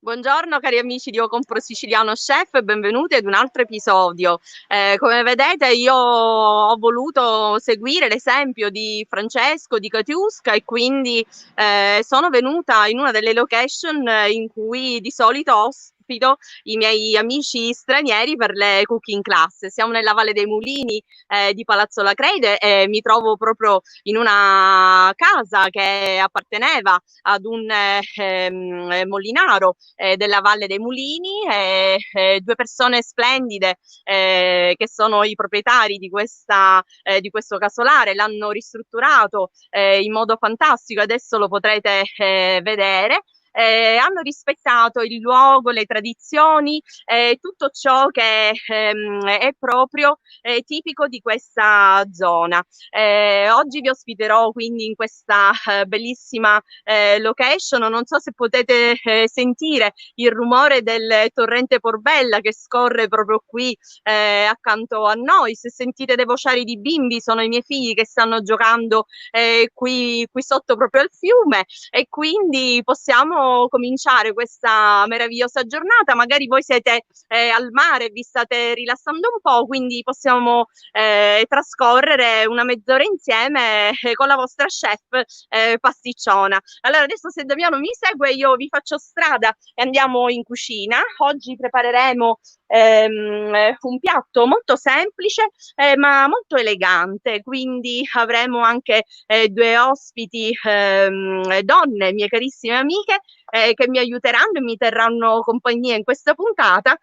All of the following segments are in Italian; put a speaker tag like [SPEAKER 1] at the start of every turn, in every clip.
[SPEAKER 1] Buongiorno cari amici di O Compro Siciliano Chef e benvenuti ad un altro episodio. Come vedete io ho voluto seguire l'esempio di Francesco di Katiuska e quindi sono venuta in una delle location in cui di solito ospito i miei amici stranieri per le cooking class. Siamo nella Valle dei Mulini di Palazzo Lacreide e mi trovo proprio in una casa che apparteneva ad un molinaro della Valle dei Mulini, due persone splendide che sono i proprietari di questo casolare, l'hanno ristrutturato in modo fantastico, adesso lo potrete vedere. Hanno rispettato il luogo, le tradizioni, tutto ciò che è proprio tipico di questa zona. Oggi vi ospiterò quindi in questa bellissima location. Non so se potete sentire il rumore del torrente Porbella che scorre proprio qui accanto a noi. Se sentite dei vociari di bimbi, sono i miei figli che stanno giocando qui sotto proprio al fiume, e quindi possiamo cominciare questa meravigliosa giornata. Magari voi siete al mare, vi state rilassando un po', quindi possiamo trascorrere una mezz'ora insieme con la vostra chef pasticciona. Allora adesso, se Damiano mi segue, io vi faccio strada e andiamo in cucina. Oggi prepareremo un piatto molto semplice ma molto elegante, quindi avremo anche due ospiti donne, mie carissime amiche, che mi aiuteranno e mi terranno compagnia in questa puntata,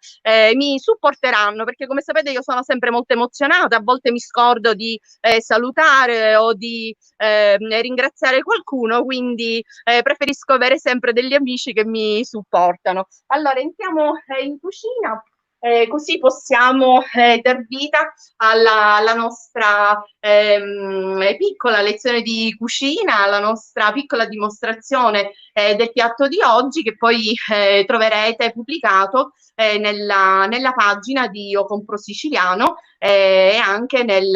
[SPEAKER 1] mi supporteranno, perché come sapete io sono sempre molto emozionata, a volte mi scordo di salutare o di ringraziare qualcuno, quindi preferisco avere sempre degli amici che mi supportano. Allora entriamo in cucina. Così possiamo dar vita alla nostra piccola lezione di cucina, alla nostra piccola dimostrazione del piatto di oggi, che poi troverete pubblicato nella pagina di Io Compro Siciliano e anche nel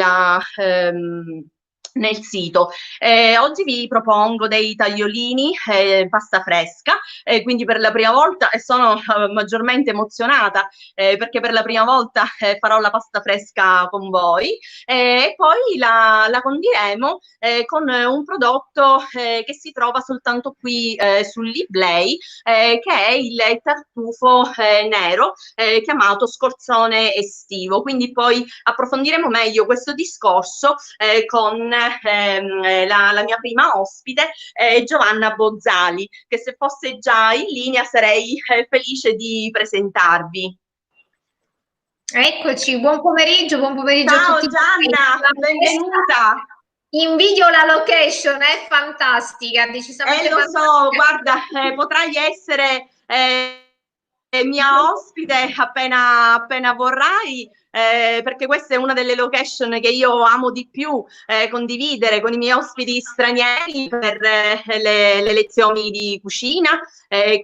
[SPEAKER 1] sito. Oggi vi propongo dei tagliolini pasta fresca, quindi per la prima volta, e sono maggiormente emozionata perché per la prima volta farò la pasta fresca con voi, e poi la condiremo con un prodotto che si trova soltanto qui sull'eBay, che è il tartufo nero chiamato scorzone estivo. Quindi poi approfondiremo meglio questo discorso con la mia prima ospite, Giovanna Bozzali, che se fosse già in linea sarei felice di presentarvi.
[SPEAKER 2] Eccoci, buon pomeriggio a
[SPEAKER 1] Ciao
[SPEAKER 2] tutti
[SPEAKER 1] Gianna, benvenuta.
[SPEAKER 2] Invidio la location, è fantastica, decisamente
[SPEAKER 1] Lo so,
[SPEAKER 2] fantastica.
[SPEAKER 1] guarda, potrai essere mia ospite appena vorrai, perché questa è una delle location che io amo di più condividere con i miei ospiti stranieri per le lezioni di cucina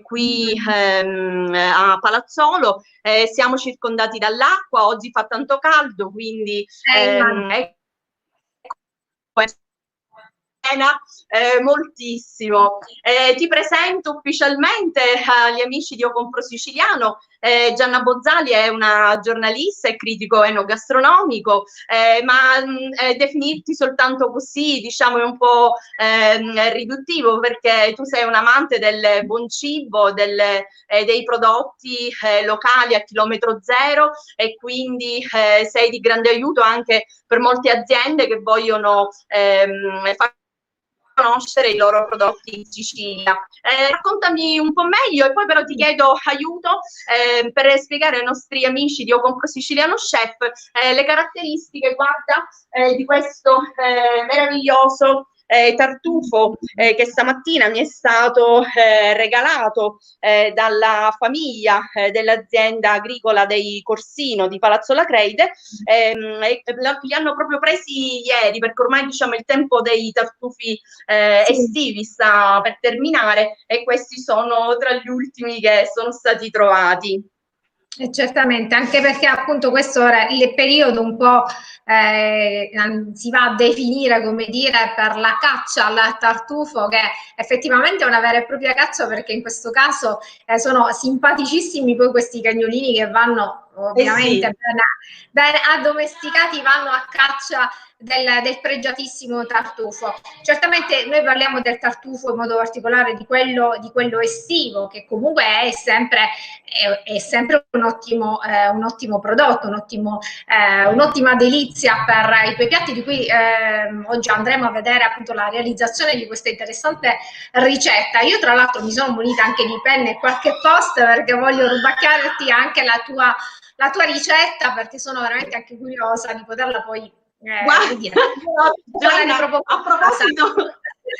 [SPEAKER 1] qui a Palazzolo. Siamo circondati dall'acqua, oggi fa tanto caldo, quindi moltissimo. Ti presento ufficialmente agli amici di O Compro Siciliano. Gianna Bozzali è una giornalista e critico enogastronomico, ma definirti soltanto così, diciamo, è un po' riduttivo, perché tu sei un amante del buon cibo, dei prodotti locali a chilometro zero, e quindi sei di grande aiuto anche per molte aziende che vogliono far conoscere i loro prodotti in Sicilia. Raccontami un po' meglio, e poi però ti chiedo aiuto per spiegare ai nostri amici di O Compro Siciliano Chef le caratteristiche, guarda, di questo meraviglioso tartufo che stamattina mi è stato regalato dalla famiglia dell'azienda agricola dei Corsino di Palazzo Lacreide. Li hanno proprio presi ieri, perché ormai, diciamo, il tempo dei tartufi estivi sta per terminare, e questi sono tra gli ultimi che sono stati trovati.
[SPEAKER 2] Certamente, anche perché appunto questo ora è il periodo un po' si va a definire, come dire, per la caccia al tartufo, che effettivamente è una vera e propria caccia, perché in questo caso sono simpaticissimi poi questi cagnolini che vanno ovviamente
[SPEAKER 1] Sì.
[SPEAKER 2] ben addomesticati, vanno a caccia del pregiatissimo tartufo. Certamente noi parliamo del tartufo in modo particolare di quello estivo, che comunque è sempre un ottimo prodotto, un'ottima delizia per i tuoi piatti, di cui oggi andremo a vedere appunto la realizzazione di questa interessante ricetta. Io tra l'altro mi sono munita anche di penne e qualche post, perché voglio rubacchiarti anche la tua ricetta, perché sono veramente anche curiosa di poterla poi come dire,
[SPEAKER 1] Gianna,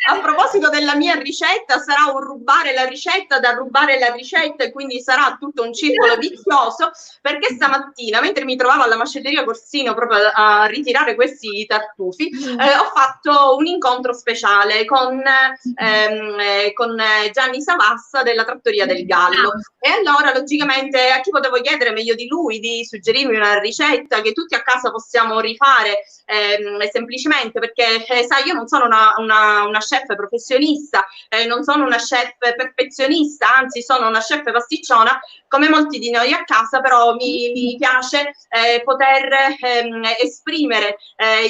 [SPEAKER 1] a proposito della mia ricetta, sarà un rubare la ricetta da rubare la ricetta, e quindi sarà tutto un circolo vizioso, perché stamattina, mentre mi trovavo alla macelleria Corsino proprio a ritirare questi tartufi, ho fatto un incontro speciale con Gianni Savassa della Trattoria del Gallo. E allora, logicamente, a chi potevo chiedere meglio di lui di suggerirmi una ricetta che tutti a casa possiamo rifare semplicemente, perché sai, io non sono una chef professionista, non sono una chef perfezionista, anzi sono una chef pasticciona come molti di noi a casa, però mi piace poter esprimere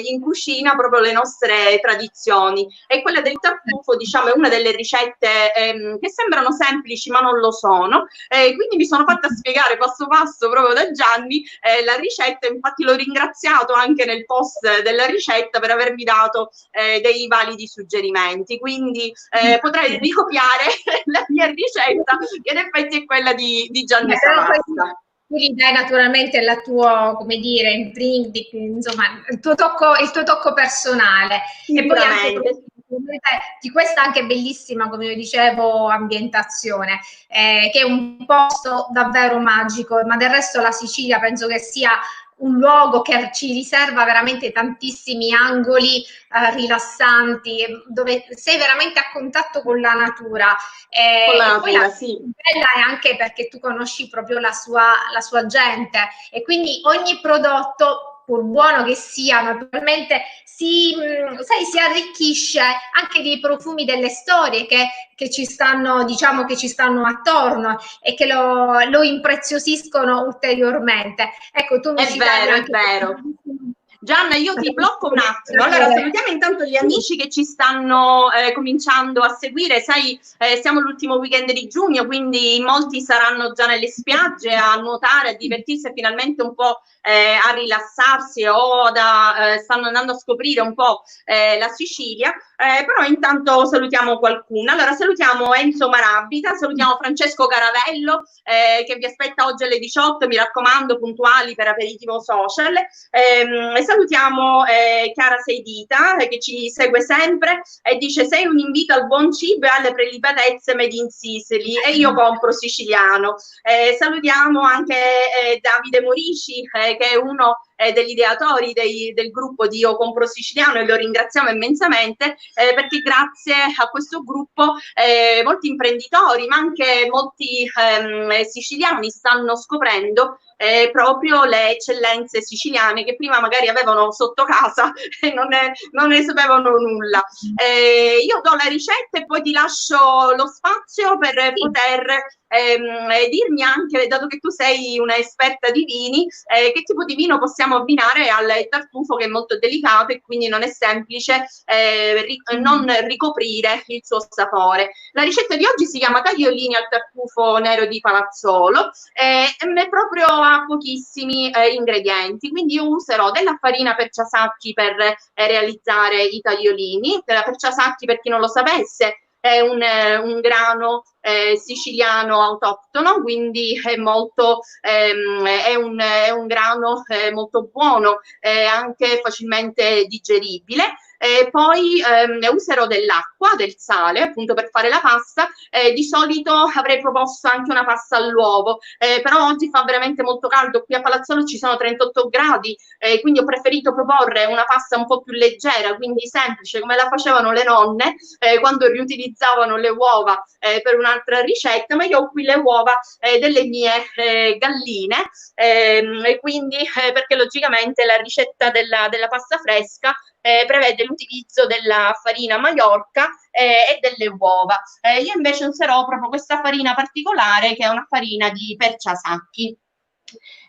[SPEAKER 1] in cucina proprio le nostre tradizioni, e quella del tartufo, diciamo, è una delle ricette che sembrano semplici ma non lo sono, quindi mi sono fatta spiegare passo passo proprio da Gianni la ricetta. Infatti l'ho ringraziato anche nel post della ricetta per avermi dato dei validi suggerimenti, quindi potrei ricopiare la mia ricetta, che in effetti è quella di Gianni Savassa.
[SPEAKER 2] Quindi dai naturalmente il tuo, come dire, insomma, il tuo tocco personale. E poi anche di questa anche bellissima, come io dicevo, ambientazione, che è un posto davvero magico, ma del resto la Sicilia penso che sia un luogo che ci riserva veramente tantissimi angoli rilassanti, dove sei veramente a contatto con la natura.
[SPEAKER 1] Con la
[SPEAKER 2] poi
[SPEAKER 1] natura, sì.
[SPEAKER 2] bella è anche perché tu conosci proprio la sua gente, e quindi ogni prodotto, pur buono che sia, naturalmente si arricchisce anche dei profumi delle storie che ci stanno, diciamo, che ci stanno attorno, e che lo impreziosiscono ulteriormente. Ecco, tu mi citavi anche...
[SPEAKER 1] È vero. Gianna, io ti blocco un attimo. Allora, salutiamo intanto gli amici che ci stanno cominciando a seguire. Sai, siamo l'ultimo weekend di giugno, quindi molti saranno già nelle spiagge a nuotare, a divertirsi e finalmente un po' a rilassarsi, o stanno andando a scoprire un po' la Sicilia. Però intanto salutiamo qualcuno. Allora, salutiamo Enzo Marabita, salutiamo Francesco Caravello, che vi aspetta oggi alle 18, mi raccomando, puntuali per aperitivo social. Salutiamo Chiara Seidita, che ci segue sempre e dice: sei un invito al buon cibo e alle prelibatezze made in Sicily, e io compro siciliano. Salutiamo anche Davide Morici, che è uno degli ideatori del gruppo di Io Compro Siciliano, e lo ringraziamo immensamente, perché grazie a questo gruppo molti imprenditori, ma anche molti siciliani stanno scoprendo proprio le eccellenze siciliane, che prima magari avevano sotto casa e non ne sapevano nulla. Io do la ricetta e poi ti lascio lo spazio per poter dirmi anche, dato che tu sei una esperta di vini, che tipo di vino possiamo abbinare al tartufo, che è molto delicato e quindi non è semplice non ricoprire il suo sapore. La ricetta di oggi si chiama tagliolini al tartufo nero di Palazzolo, è proprio a pochissimi ingredienti, quindi io userò della farina Perciasacchi per realizzare i tagliolini. La Perciasacchi, per chi non lo sapesse, è un grano siciliano autoctono, quindi è molto è un grano molto buono, anche facilmente digeribile. Poi userò dell'acqua, del sale, appunto, per fare la pasta. Di solito avrei proposto anche una pasta all'uovo, però oggi fa veramente molto caldo, qui a Palazzolo ci sono 38 gradi, quindi ho preferito proporre una pasta un po' più leggera, quindi semplice, come la facevano le nonne quando riutilizzavano le uova per una un'altra ricetta, ma io ho qui le uova delle mie galline, e quindi perché logicamente la ricetta della pasta fresca prevede l'utilizzo della farina Maiorca e delle uova. Io invece userò proprio questa farina particolare, che è una farina di Perciasacchi.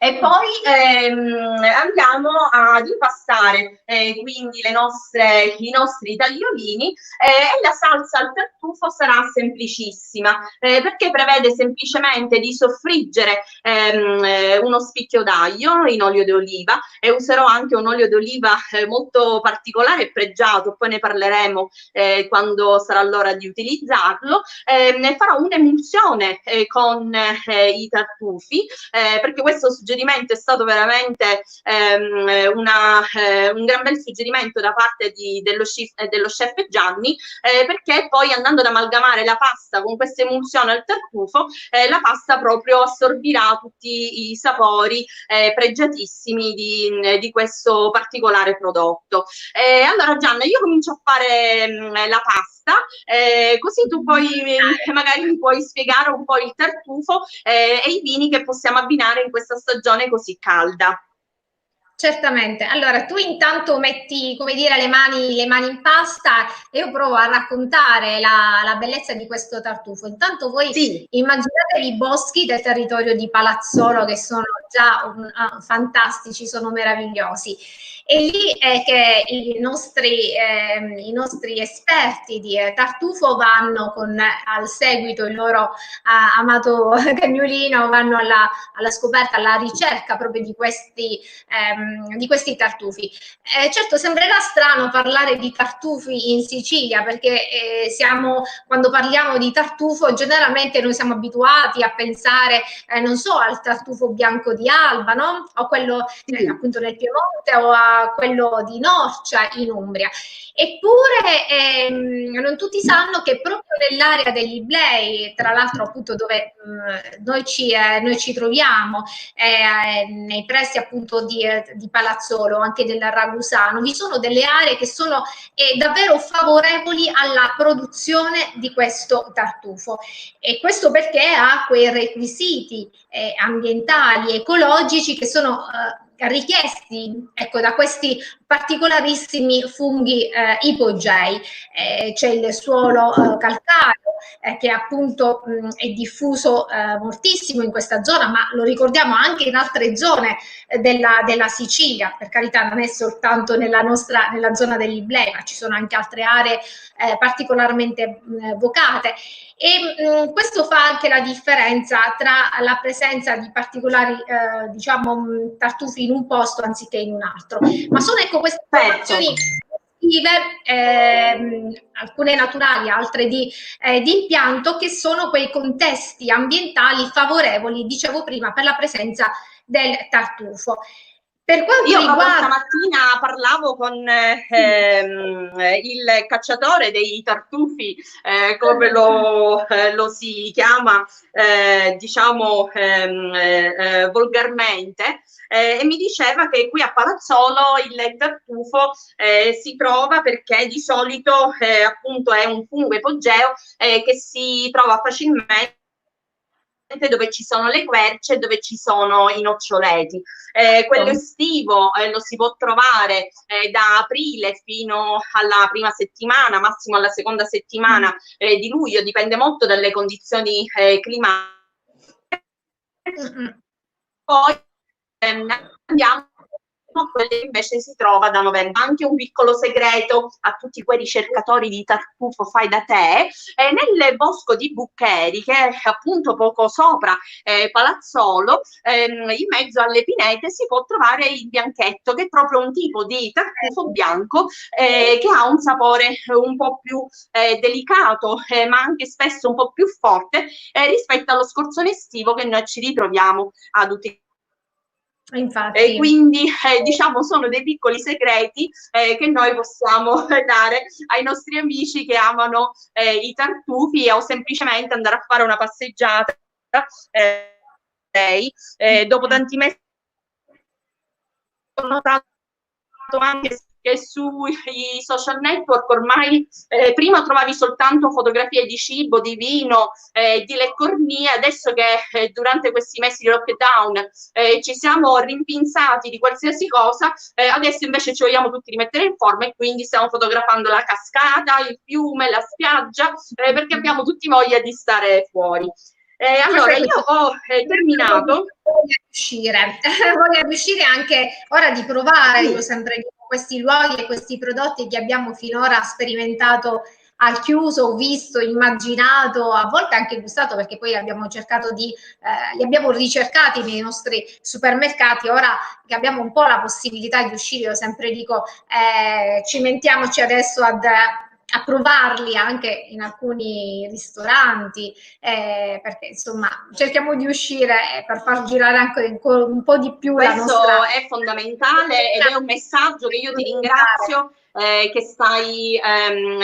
[SPEAKER 1] E poi andiamo ad impastare quindi i nostri tagliolini, e la salsa al tartufo sarà semplicissima, perché prevede semplicemente di soffriggere uno spicchio d'aglio in olio d'oliva, e userò anche un olio d'oliva molto particolare e pregiato, poi ne parleremo quando sarà l'ora di utilizzarlo. Ne farò un'emulsione con i tartufi, perché questo suggerimento è stato veramente un gran bel suggerimento da parte dello chef Gianni, perché poi andando ad amalgamare la pasta con questa emulsione al tartufo, la pasta proprio assorbirà tutti i sapori pregiatissimi di questo particolare prodotto. Allora Gianna, io comincio a fare la pasta, così tu poi magari mi puoi spiegare un po' il tartufo e i vini che possiamo abbinare in questa stagione così calda.
[SPEAKER 2] Certamente. Allora, tu intanto metti, come dire, le mani in pasta e io provo a raccontare la bellezza di questo tartufo. Intanto voi
[SPEAKER 1] Sì.
[SPEAKER 2] immaginatevi i boschi del territorio di Palazzolo, che sono già fantastici, sono meravigliosi. E lì è che i nostri esperti di tartufo vanno al seguito il loro amato cagnolino, vanno alla scoperta, alla ricerca proprio di questi tartufi. Certo, sembrerà strano parlare di tartufi in Sicilia, perché quando parliamo di tartufo generalmente noi siamo abituati a pensare, non so, al tartufo bianco di Alba, no? O quello appunto nel Piemonte, o a quello di Norcia in Umbria. Eppure non tutti sanno che proprio nell'area degli Iblei, tra l'altro appunto dove noi ci troviamo, nei pressi appunto di Palazzolo, anche del Ragusano, vi sono delle aree che sono davvero favorevoli alla produzione di questo tartufo, e questo perché ha quei requisiti ambientali, ecologici che sono richiesti, ecco, da questi particolarissimi funghi ipogei. C'è il suolo calcareo, che appunto è diffuso moltissimo in questa zona, ma lo ricordiamo anche in altre zone della Sicilia. Per carità, non è soltanto nella zona degli Iblei, ma ci sono anche altre aree particolarmente vocate, e questo fa anche la differenza tra la presenza di particolari diciamo tartufi in un posto anziché in un altro. Ma sono, ecco, queste formazioni alcune naturali, altre di impianto, che sono quei contesti ambientali favorevoli, dicevo prima, per la presenza del tartufo. Per quanto
[SPEAKER 1] Io
[SPEAKER 2] riguarda...
[SPEAKER 1] proprio stamattina parlavo con il cacciatore dei tartufi, come lo si chiama, diciamo volgarmente, e mi diceva che qui a Palazzolo il tartufo si trova perché di solito appunto è un fungo ipogeo che si trova facilmente dove ci sono le querce, dove ci sono i noccioleti. Quello estivo lo si può trovare da aprile fino alla prima settimana, massimo alla seconda settimana di luglio, dipende molto dalle condizioni climatiche. Poi andiamo quello invece si trova da novembre. Anche un piccolo segreto a tutti quei ricercatori di tartufo fai da te, nel bosco di Buccheri, che è appunto poco sopra Palazzolo, in mezzo alle pinete si può trovare il bianchetto, che è proprio un tipo di tartufo bianco che ha un sapore un po' più delicato, ma anche spesso un po' più forte rispetto allo scorzone estivo che noi ci ritroviamo ad utilizzare.
[SPEAKER 2] Infatti.
[SPEAKER 1] Quindi diciamo sono dei piccoli segreti che noi possiamo dare ai nostri amici che amano i tartufi, o semplicemente andare a fare una passeggiata dopo tanti mesi ho notato anche che sui social network ormai prima trovavi soltanto fotografie di cibo, di vino, di leccornie, adesso che durante questi mesi di lockdown ci siamo rimpinzati di qualsiasi cosa, adesso invece ci vogliamo tutti rimettere in forma e quindi stiamo fotografando la cascata, il fiume, la spiaggia, perché abbiamo tutti voglia di stare fuori. Allora, io ho terminato.
[SPEAKER 2] Voglio riuscire anche ora di provare, io sempre dico, questi luoghi e questi prodotti che abbiamo finora sperimentato al chiuso, visto, immaginato, a volte anche gustato, perché poi abbiamo cercato di, li abbiamo ricercati nei nostri supermercati. Ora che abbiamo un po' la possibilità di uscire, io sempre dico, cimentiamoci adesso a provarli anche in alcuni ristoranti, perché insomma cerchiamo di uscire per far girare anche un po' di più la nostra...
[SPEAKER 1] Questo è fondamentale ed è un messaggio che io ti ringrazio che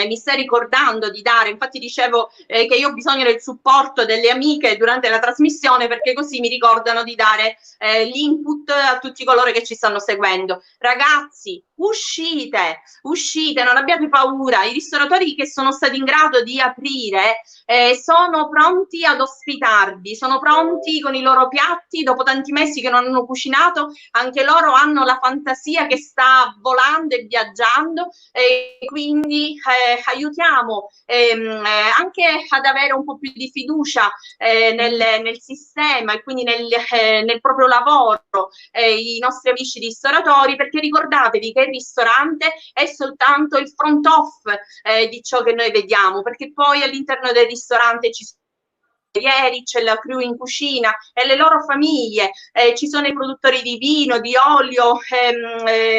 [SPEAKER 1] mi stai ricordando di dare. Infatti dicevo che io ho bisogno del supporto delle amiche durante la trasmissione, perché così mi ricordano di dare l'input a tutti coloro che ci stanno seguendo. Ragazzi, uscite, non abbiate paura. I ristoratori che sono stati in grado di aprire sono pronti ad ospitarvi, sono pronti con i loro piatti dopo tanti mesi che non hanno cucinato, anche loro hanno la fantasia che sta volando e viaggiando, e quindi aiutiamo anche ad avere un po' più di fiducia nel sistema e quindi nel proprio lavoro i nostri amici ristoratori, perché ricordatevi che il ristorante è soltanto il front off di ciò che noi vediamo, perché poi all'interno del ristorante ci sono ieri, c'è la crew in cucina e le loro famiglie, ci sono i produttori di vino, di olio,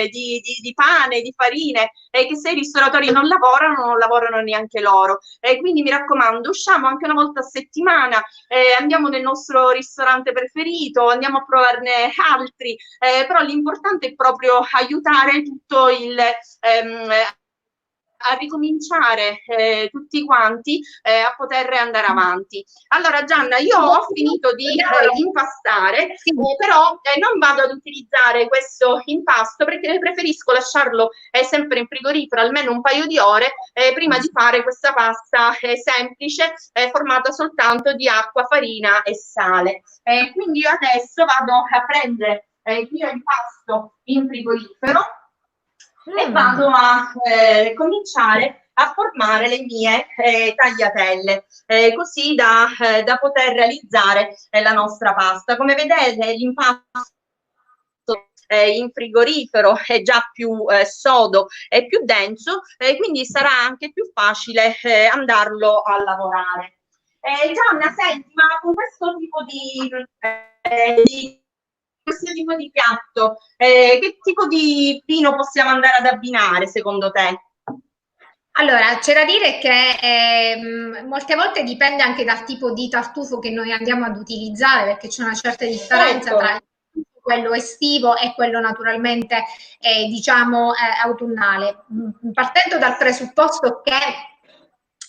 [SPEAKER 1] di pane, di farine, che se i ristoratori non lavorano neanche loro. Quindi mi raccomando, usciamo anche una volta a settimana, andiamo nel nostro ristorante preferito, andiamo a provarne altri, però l'importante è proprio aiutare tutto a ricominciare tutti quanti a poter andare avanti. Allora Gianna, io ho finito di impastare, però non vado ad utilizzare questo impasto perché preferisco lasciarlo sempre in frigorifero almeno un paio di ore prima di fare questa pasta semplice formata soltanto di acqua, farina e sale. Quindi io adesso vado a prendere il mio impasto in frigorifero e vado a cominciare a formare le mie tagliatelle, così da poter realizzare la nostra pasta. Come vedete, l'impasto in frigorifero è già più sodo e più denso, quindi sarà anche più facile andarlo a lavorare. Gianna, senti, ma con questo tipo di piatto, che tipo di vino possiamo andare ad abbinare secondo te?
[SPEAKER 2] Allora, c'è da dire che molte volte dipende anche dal tipo di tartufo che noi andiamo ad utilizzare, perché c'è una certa differenza tra quello estivo e quello naturalmente, diciamo, autunnale. Partendo dal presupposto che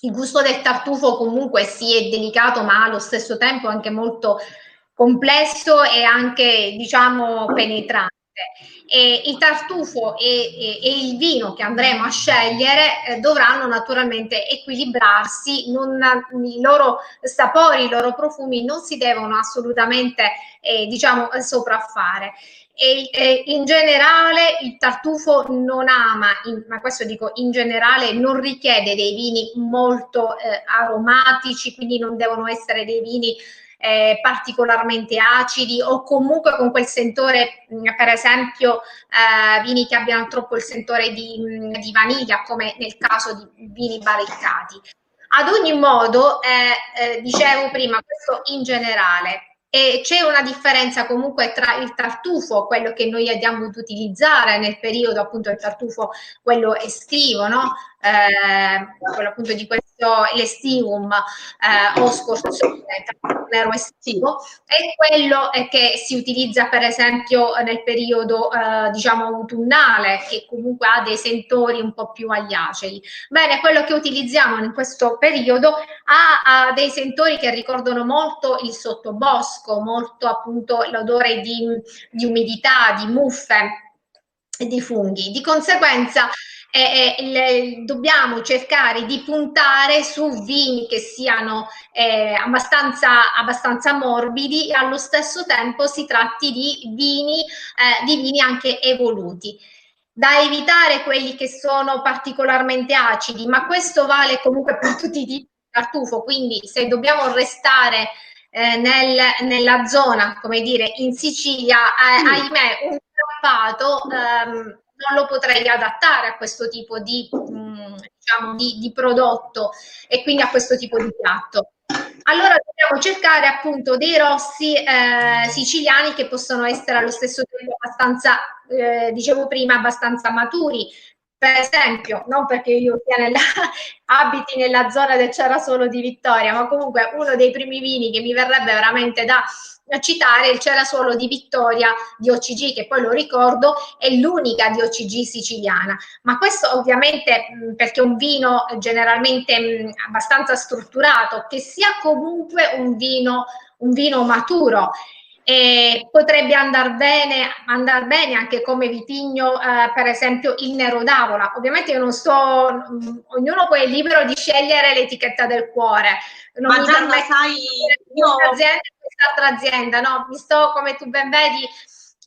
[SPEAKER 2] il gusto del tartufo comunque sì è delicato, ma allo stesso tempo anche molto complesso e anche, diciamo, penetrante. E il tartufo e il vino che andremo a scegliere dovranno naturalmente equilibrarsi, i loro sapori, i loro profumi non si devono assolutamente diciamo sopraffare. In generale il tartufo non ama, ma questo dico in generale, non richiede dei vini molto aromatici, quindi non devono essere dei vini particolarmente acidi o comunque con quel sentore, per esempio vini che abbiano troppo il sentore di vaniglia, come nel caso di vini barriccati. Ad ogni modo, dicevo prima, questo in generale. E c'è una differenza comunque tra il tartufo, quello che noi andiamo ad utilizzare nel periodo appunto il tartufo, quello estivo, no? Quello appunto di questo l'estivum o scorzone, nero estivo, e quello che si utilizza per esempio nel periodo diciamo autunnale, che comunque ha dei sentori un po' più agliacei. Bene, quello che utilizziamo in questo periodo ha dei sentori che ricordano molto il sottobosco, molto appunto l'odore di umidità, di muffe, di funghi. Di conseguenza dobbiamo cercare di puntare su vini che siano abbastanza morbidi e allo stesso tempo si tratti di vini anche evoluti. Da evitare quelli che sono particolarmente acidi, ma questo vale comunque per tutti i tipi di tartufo, quindi se dobbiamo restare nella zona, come dire, in Sicilia, ahimè, un grappato non lo potrei adattare a questo tipo diciamo, di prodotto e quindi a questo tipo di piatto. Allora dobbiamo cercare appunto dei rossi siciliani che possono essere allo stesso tempo abbastanza, dicevo prima, abbastanza maturi. Per esempio, non perché io sia abiti nella zona del Cerasolo di Vittoria, ma comunque uno dei primi vini che mi verrebbe veramente da citare è il Cerasolo di Vittoria di OCG, che poi lo ricordo è l'unica di OCG siciliana, ma questo ovviamente perché è un vino generalmente abbastanza strutturato, che sia comunque un vino maturo. E potrebbe andare bene anche come vitigno, per esempio il Nero d'Avola. Ovviamente io non sto, ognuno poi è libero di scegliere l'etichetta del cuore. Non mi
[SPEAKER 1] Gianna,
[SPEAKER 2] permetto
[SPEAKER 1] sai, io
[SPEAKER 2] azienda e quest'altra azienda, no? Come tu ben vedi,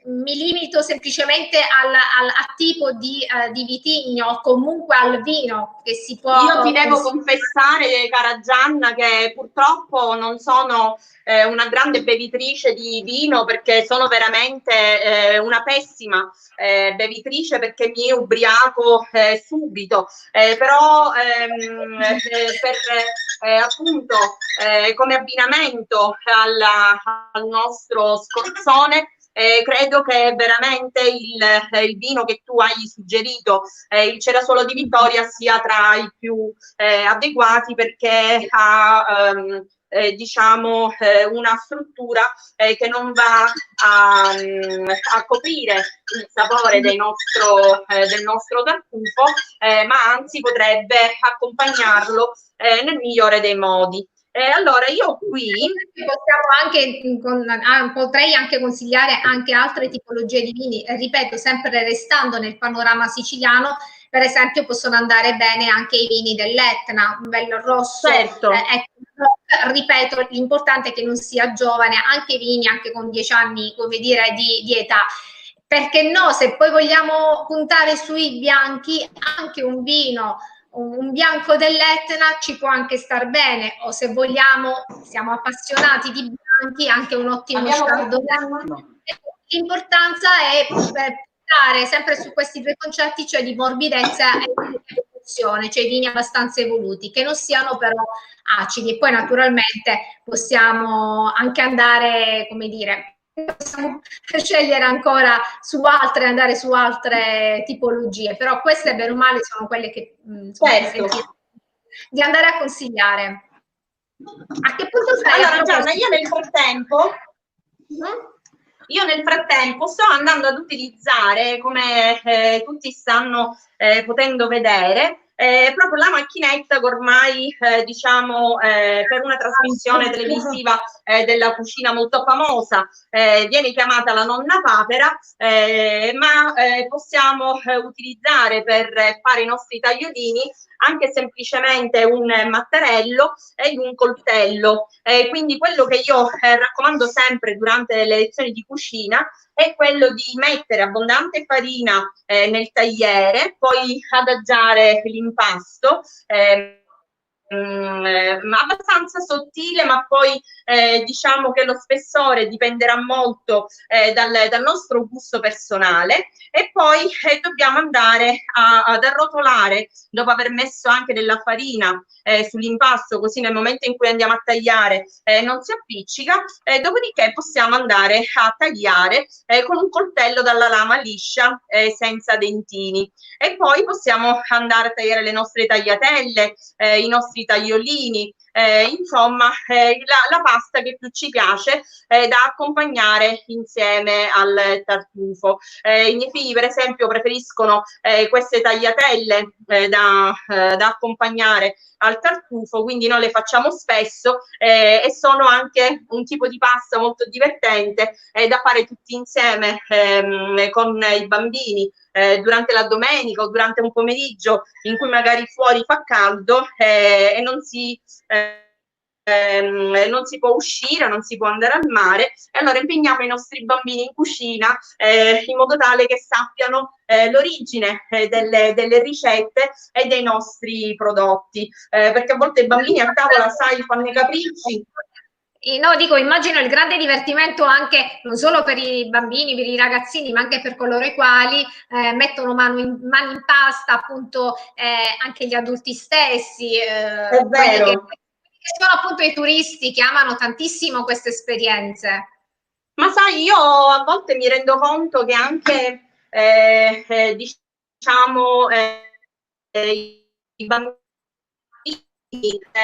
[SPEAKER 2] mi limito semplicemente a tipo di vitigno o comunque al vino che si può.
[SPEAKER 1] Io ti devo confessare, cara Gianna, che purtroppo non sono una grande bevitrice di vino, perché sono veramente una pessima bevitrice, perché mi ubriaco subito, però per appunto come abbinamento al nostro scorzone, credo che veramente il vino che tu hai suggerito, il Cerasolo di Vittoria, sia tra i più adeguati, perché ha diciamo una struttura che non va a coprire il sapore del nostro tartufo, ma anzi potrebbe accompagnarlo nel migliore dei modi. Allora io qui
[SPEAKER 2] potrei anche consigliare anche altre tipologie di vini, ripeto, sempre restando nel panorama siciliano. Per esempio possono andare bene anche i vini dell'Etna, un bello rosso.
[SPEAKER 1] Certo.
[SPEAKER 2] Ripeto, l'importante è che non sia giovane, anche i vini anche con 10 anni, come dire, di età. Perché no, se poi vogliamo puntare sui bianchi, anche un vino, un bianco dell'Etna ci può anche star bene, o se vogliamo, siamo appassionati di bianchi, anche un ottimo Chardonnay. L'importanza è puntare sempre su questi due concetti, cioè di morbidezza e di evoluzione, cioè vini abbastanza evoluti, che non siano però acidi. E poi naturalmente possiamo anche andare, come dire, possiamo scegliere ancora andare su altre tipologie, però queste bene o male sono quelle che
[SPEAKER 1] certo.
[SPEAKER 2] di andare a consigliare. A che punto sei?
[SPEAKER 1] Allora Gianna, io nel frattempo sto andando ad utilizzare, come tutti stanno potendo vedere, proprio la macchinetta che ormai diciamo per una trasmissione televisiva della cucina molto famosa viene chiamata la nonna papera, ma possiamo utilizzare per fare i nostri tagliolini anche semplicemente un mattarello e un coltello. Quindi quello che io raccomando sempre durante le lezioni di cucina è quello di mettere abbondante farina nel tagliere, poi adagiare l'impasto, abbastanza sottile, ma poi diciamo che lo spessore dipenderà molto dal nostro gusto personale, e poi dobbiamo andare ad arrotolare, dopo aver messo anche della farina sull'impasto, così nel momento in cui andiamo a tagliare non si appiccica, dopodiché possiamo andare a tagliare con un coltello dalla lama liscia, senza dentini, e poi possiamo andare a tagliare le nostre tagliatelle, i nostri tagliolini, insomma la pasta che più ci piace da accompagnare insieme al tartufo. I miei figli per esempio preferiscono queste tagliatelle da accompagnare al tartufo, quindi noi le facciamo spesso e sono anche un tipo di pasta molto divertente da fare tutti insieme con i bambini durante la domenica o durante un pomeriggio in cui magari fuori fa caldo e non si può uscire, non si può andare al mare, e allora impegniamo i nostri bambini in cucina in modo tale che sappiano l'origine delle ricette e dei nostri prodotti, perché a volte i bambini a tavola, sai, fanno i capricci.
[SPEAKER 2] No, dico, immagino il grande divertimento anche non solo per i bambini, per i ragazzini, ma anche per coloro i quali mettono mano in pasta, appunto, anche gli adulti stessi,
[SPEAKER 1] È
[SPEAKER 2] quelli che
[SPEAKER 1] vero.
[SPEAKER 2] sono appunto i turisti che amano tantissimo queste esperienze.
[SPEAKER 1] Ma sai, io a volte mi rendo conto che anche, diciamo, i bambini,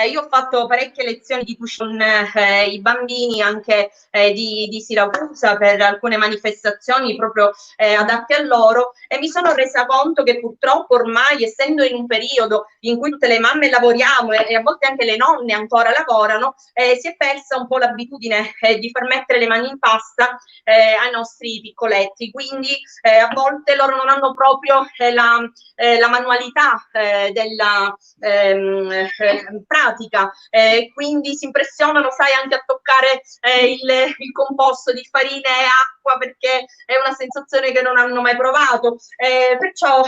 [SPEAKER 1] io ho fatto parecchie lezioni di cucina con i bambini anche di Siracusa per alcune manifestazioni proprio adatte a loro, e mi sono resa conto che purtroppo ormai, essendo in un periodo in cui tutte le mamme lavoriamo e a volte anche le nonne ancora lavorano, si è persa un po' l'abitudine di far mettere le mani in pasta ai nostri piccoletti, quindi a volte loro non hanno proprio la manualità della pratica, quindi si impressionano, sai, anche a toccare il composto di farina e acqua, perché è una sensazione che non hanno mai provato. Perciò,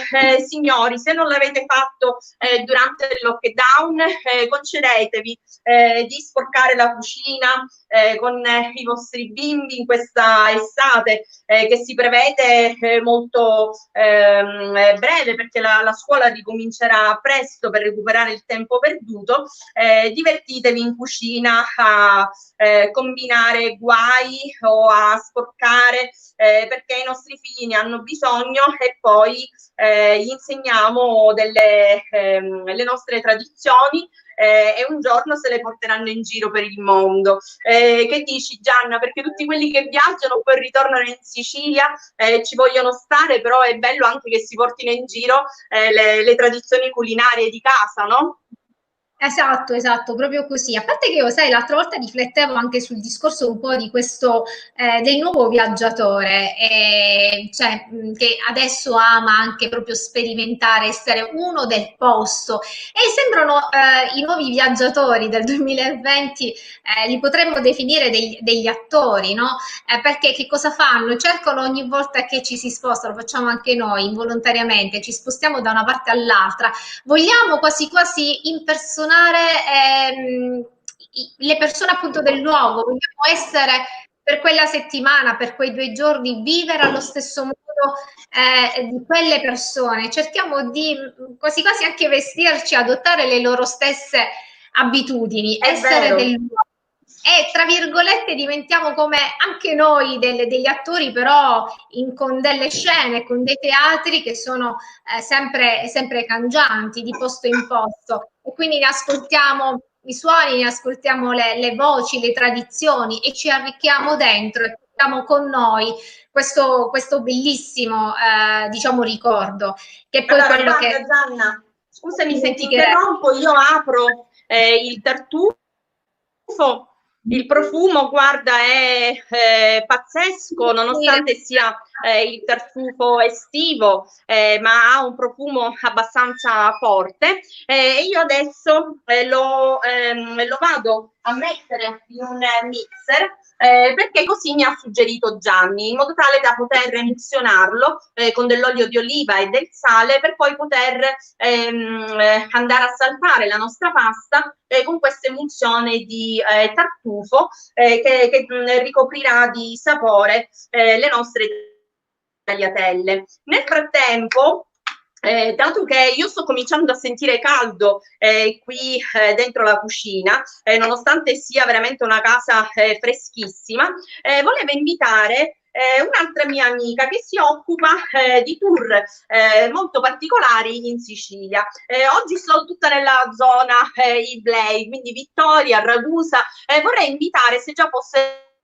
[SPEAKER 1] signori, se non l'avete fatto durante il lockdown, concedetevi di sporcare la cucina con i vostri bimbi in questa estate che si prevede molto breve, perché la scuola ricomincerà presto per recuperare il tempo perduto. Divertitevi in cucina a combinare guai o a sporcare, perché i nostri figli ne hanno bisogno, e poi gli insegniamo le nostre tradizioni e un giorno se le porteranno in giro per il mondo. Che dici, Gianna? Perché tutti quelli che viaggiano poi ritornano in Sicilia, ci vogliono stare, però è bello anche che si portino in giro le tradizioni culinarie di casa, no?
[SPEAKER 2] Esatto, esatto, proprio così. A parte che io, sai, l'altra volta riflettevo anche sul discorso un po' di questo del nuovo viaggiatore, cioè che adesso ama anche proprio sperimentare, essere uno del posto. E sembrano i nuovi viaggiatori del 2020, li potremmo definire degli attori, no? Perché che cosa fanno? Cercano ogni volta che ci si sposta, lo facciamo anche noi involontariamente, ci spostiamo da una parte all'altra, vogliamo quasi quasi impersonare le persone appunto del luogo, vogliamo essere per quella settimana, per quei 2 giorni, vivere allo stesso modo di quelle persone, cerchiamo di quasi quasi anche vestirci, adottare le loro stesse abitudini,
[SPEAKER 1] È
[SPEAKER 2] essere
[SPEAKER 1] vero.
[SPEAKER 2] del luogo. E tra virgolette diventiamo come anche noi degli attori, però con delle scene, con dei teatri che sono sempre cangianti di posto in posto, e quindi ne ascoltiamo i suoni, ne ascoltiamo le voci, le tradizioni, e ci arricchiamo dentro e portiamo con noi questo bellissimo diciamo ricordo, che è poi
[SPEAKER 1] Allora,
[SPEAKER 2] quello
[SPEAKER 1] guarda
[SPEAKER 2] che
[SPEAKER 1] Gianna, scusami se ti
[SPEAKER 2] dimenticheremo.
[SPEAKER 1] interrompo, io apro il tartufo. Il profumo, guarda, è pazzesco, nonostante sia il tartufo estivo, ma ha un profumo abbastanza forte. E io adesso lo vado a mettere in un mixer, perché così mi ha suggerito Gianni, in modo tale da poter emulsionarlo con dell'olio di oliva e del sale, per poi poter andare a saltare la nostra pasta con questa emulsione di tartufo che ricoprirà di sapore le nostre tagliatelle. Nel frattempo, dato che io sto cominciando a sentire caldo qui dentro la cucina, nonostante sia veramente una casa freschissima, volevo invitare un'altra mia amica che si occupa di tour molto particolari in Sicilia. Oggi sono tutta nella zona Iblei, quindi Vittoria, Ragusa. Vorrei invitare, se già fosse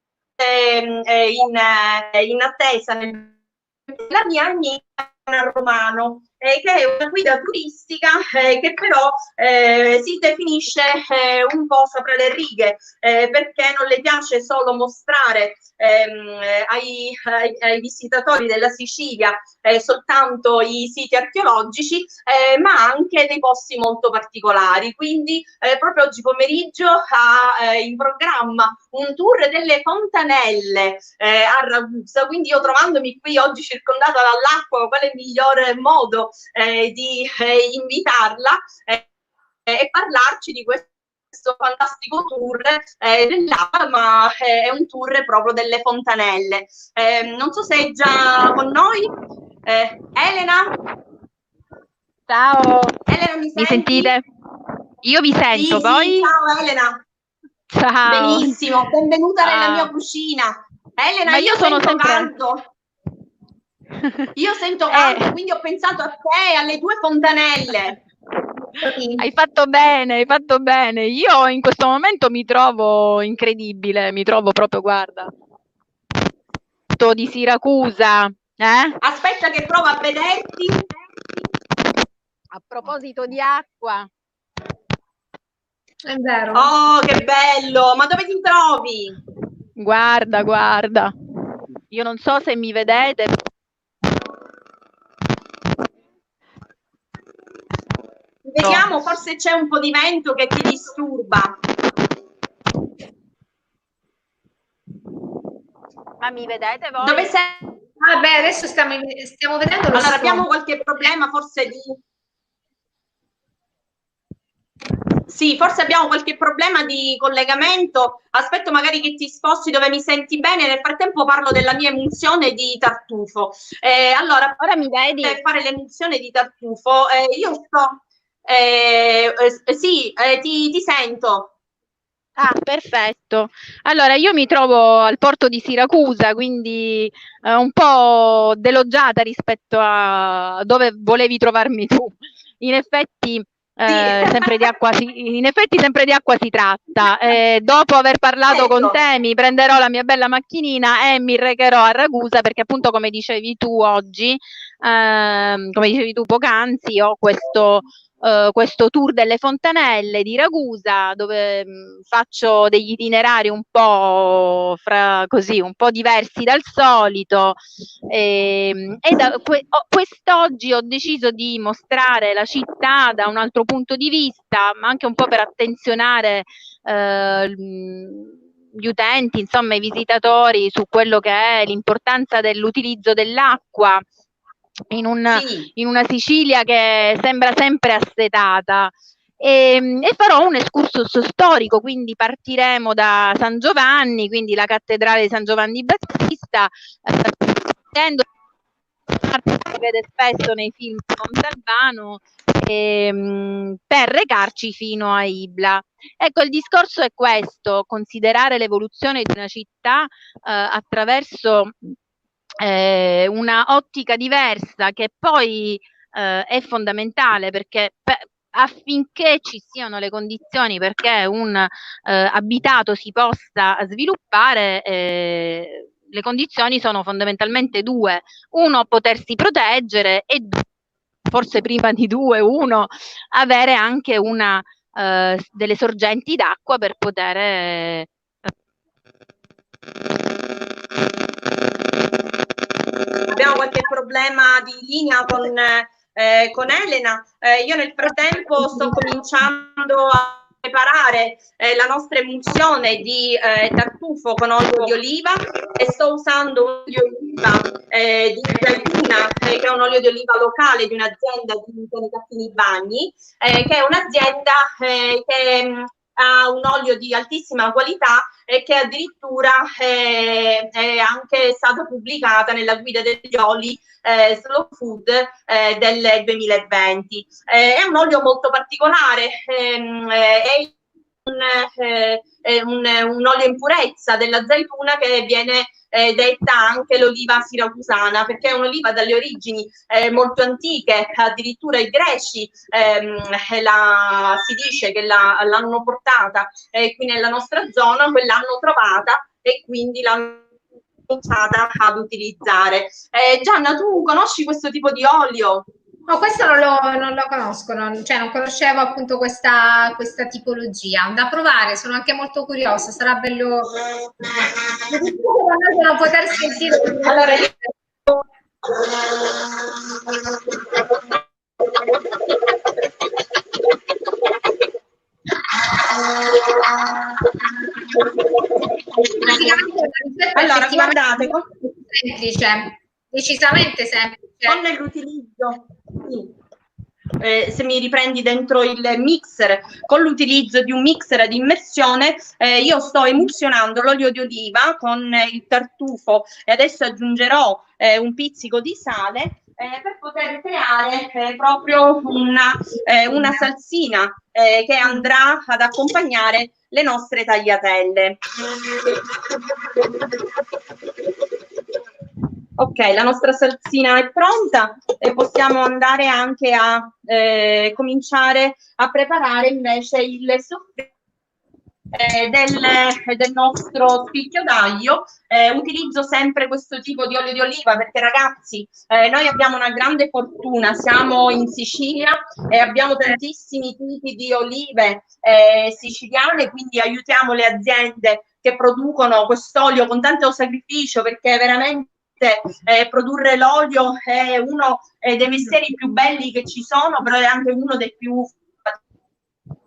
[SPEAKER 1] in attesa, la mia amica Romano, che è una guida turistica che però si definisce un po' sopra le righe, perché non le piace solo mostrare ai visitatori della Sicilia soltanto i siti archeologici, ma anche dei posti molto particolari. Quindi proprio oggi pomeriggio ha in programma un tour delle fontanelle a Ragusa, quindi io trovandomi qui oggi circondata dall'acqua, quale migliore modo di invitarla e parlarci di questo fantastico tour dell'acqua, ma è un tour proprio delle fontanelle. Non so se è già con noi. Elena?
[SPEAKER 3] Ciao.
[SPEAKER 1] Elena, mi
[SPEAKER 3] sentite? Io vi sento,
[SPEAKER 1] sì,
[SPEAKER 3] poi?
[SPEAKER 1] Sì, ciao Elena.
[SPEAKER 3] Ciao.
[SPEAKER 1] Benissimo, benvenuta nella mia cucina. Elena,
[SPEAKER 3] Ma io sono
[SPEAKER 1] sento
[SPEAKER 3] sempre...
[SPEAKER 1] caldo. Io sento caldo, quindi ho pensato a te e alle tue fontanelle.
[SPEAKER 3] Hai fatto bene, hai fatto bene. Io in questo momento mi trovo incredibile, mi trovo proprio, guarda, di Siracusa.
[SPEAKER 1] Aspetta che provo a vederti.
[SPEAKER 3] A proposito di acqua.
[SPEAKER 2] È vero.
[SPEAKER 1] Oh, che bello! Ma dove ti trovi?
[SPEAKER 3] Guarda, guarda. Io non so se mi vedete.
[SPEAKER 1] Vediamo, forse c'è un po' di vento che ti disturba.
[SPEAKER 3] Ma mi vedete voi?
[SPEAKER 1] Dove sei?
[SPEAKER 2] Beh, adesso stiamo vedendo lo
[SPEAKER 1] Allora,
[SPEAKER 2] sfondo.
[SPEAKER 1] abbiamo qualche problema forse di... Sì, forse abbiamo qualche problema di collegamento. Aspetto magari che ti sposti dove mi senti bene. Nel frattempo parlo della mia emulsione di tartufo. Allora,
[SPEAKER 3] ora mi vedi?
[SPEAKER 1] Per fare l'emulsione di tartufo, io sto... sì, ti sento.
[SPEAKER 3] Ah, perfetto. Allora, io mi trovo al porto di Siracusa, quindi un po' delogiata rispetto a dove volevi trovarmi tu. In effetti, sempre di acqua si tratta. Dopo aver parlato con te, mi prenderò la mia bella macchinina e mi recherò a Ragusa, perché appunto, come dicevi tu oggi, come dicevi tu poc'anzi, ho questo tour delle fontanelle di Ragusa, dove faccio degli itinerari un po' un po' diversi dal solito, quest'oggi ho deciso di mostrare la città da un altro punto di vista, ma anche un po' per attenzionare gli utenti, insomma i visitatori, su quello che è l'importanza dell'utilizzo dell'acqua in una Sicilia che sembra sempre assetata. E farò un excursus storico, quindi partiremo da San Giovanni, quindi la cattedrale di San Giovanni Battista, si vede spesso nei film di Montalbano, per recarci fino a Ibla. Ecco, il discorso è questo: considerare l'evoluzione di una città attraverso una ottica diversa, che poi è fondamentale, perché affinché ci siano le condizioni perché un abitato si possa sviluppare, le condizioni sono fondamentalmente due: uno, potersi proteggere, e forse prima di due, uno, avere anche delle sorgenti d'acqua per poter
[SPEAKER 1] Abbiamo qualche problema di linea con Elena. Io nel frattempo sto cominciando a preparare la nostra emulsione di tartufo con olio di oliva, e sto usando un olio di oliva di Zaituna, che è un olio di oliva locale di un'azienda di Cattini Bagni, che è un'azienda che ha un olio di altissima qualità e che addirittura è anche stata pubblicata nella guida degli oli Slow Food del 2020. È un olio molto particolare, è un olio in purezza della zaituna, che viene detta anche l'oliva siracusana, perché è un'oliva dalle origini molto antiche. Addirittura i greci si dice che l'hanno portata qui nella nostra zona, quell'hanno trovata e quindi l'hanno cominciata ad utilizzare. Gianna, tu conosci questo tipo di olio?
[SPEAKER 2] No, questo non lo conosco, cioè non conoscevo appunto questa tipologia. Da provare, sono anche molto curiosa, sarà bello non poter sentire.
[SPEAKER 1] Allora, allora guardate,
[SPEAKER 2] semplice, decisamente semplice.
[SPEAKER 1] Con l'utilizzo, sì. Se mi riprendi dentro il mixer, con l'utilizzo di un mixer ad immersione, io sto emulsionando l'olio di oliva con il tartufo e adesso aggiungerò un pizzico di sale per poter creare proprio una salsina che andrà ad accompagnare le nostre tagliatelle. Ok, la nostra salsina è pronta e possiamo andare anche a cominciare a preparare invece il soffritto del nostro spicchio d'aglio. Utilizzo sempre questo tipo di olio di oliva perché, ragazzi, noi abbiamo una grande fortuna, siamo in Sicilia e abbiamo tantissimi tipi di olive siciliane, quindi aiutiamo le aziende che producono quest'olio con tanto sacrificio, perché veramente produrre l'olio è uno dei mestieri più belli che ci sono, però è anche uno dei più.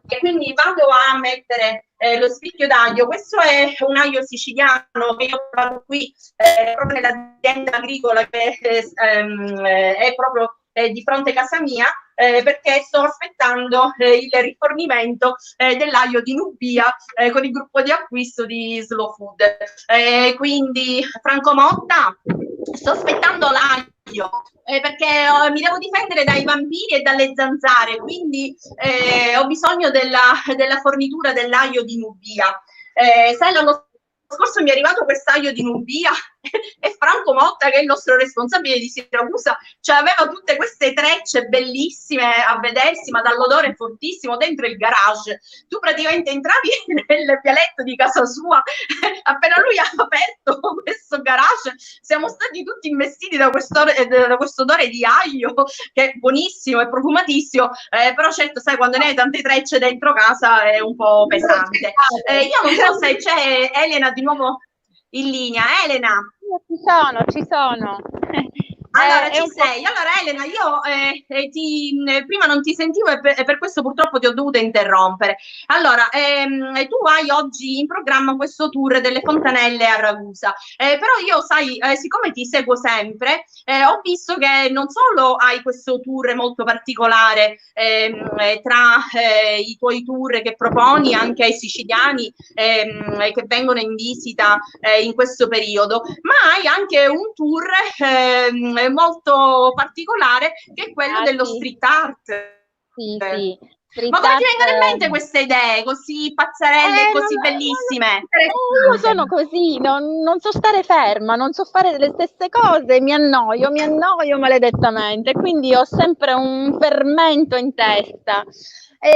[SPEAKER 1] E quindi vado a mettere lo spicchio d'aglio. Questo è un aglio siciliano che io ho trovato qui proprio nell'azienda agricola che è proprio di fronte a casa mia, perché sto aspettando il rifornimento dell'aglio di Nubia con il gruppo di acquisto di Slow Food. Quindi, Franco Motta, sto aspettando l'aglio perché mi devo difendere dai vampiri e dalle zanzare, quindi ho bisogno della fornitura dell'aglio di Nubia. Sai, l'anno scorso mi è arrivato quest'aglio di Nubia e Franco Motta, che è il nostro responsabile di Siracusa, cioè aveva tutte queste trecce bellissime a vedersi, ma dall'odore fortissimo dentro il garage. Tu praticamente entravi nel vialetto di casa sua, appena lui ha aperto questo garage siamo stati tutti investiti da questo odore di aglio che è buonissimo e profumatissimo, però certo, sai, quando ne hai tante trecce dentro casa è un po' pesante. Io non so se c'è Elena di nuovo in linea. Elena,
[SPEAKER 3] ci sono.
[SPEAKER 1] allora ci sei. Allora Elena, io prima non ti sentivo e per questo purtroppo ti ho dovuto interrompere. Allora, tu hai oggi in programma questo tour delle fontanelle a Ragusa, però io, sai, siccome ti seguo sempre, ho visto che non solo hai questo tour molto particolare tra i tuoi tour che proponi anche ai siciliani che vengono in visita in questo periodo, ma hai anche un tour molto particolare che è quello dello street art.
[SPEAKER 3] Sì.
[SPEAKER 1] Ma come ti vengono in mente queste idee così pazzarelle e così bellissime?
[SPEAKER 3] Io sono così, non so stare ferma, non so fare le stesse cose, mi annoio maledettamente, quindi ho sempre un fermento in testa.